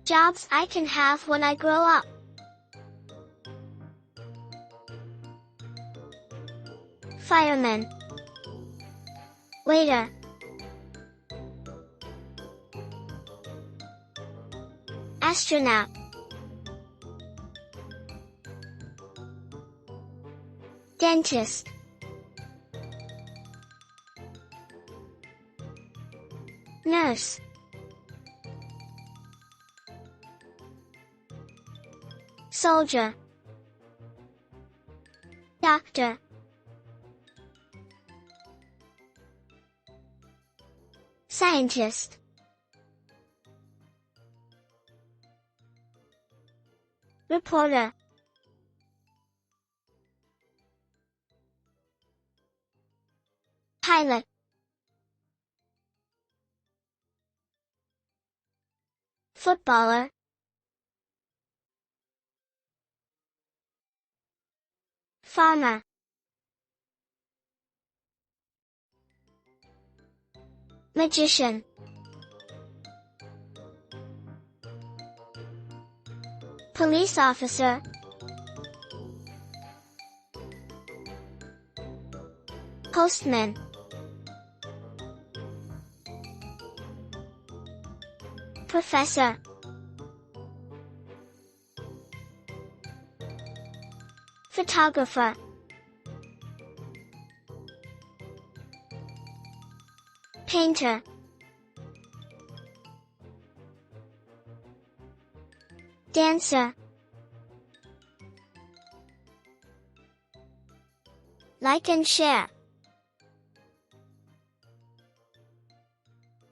Jobs I can have when I grow up. Fireman. Waiter. Astronaut. Dentist. Nurse. Soldier. Doctor. Scientist. Reporter. Pilot. Footballer. Farmer. Magician. Police officer. Postman. Professor. Photographer. Painter. Dancer. Like and share.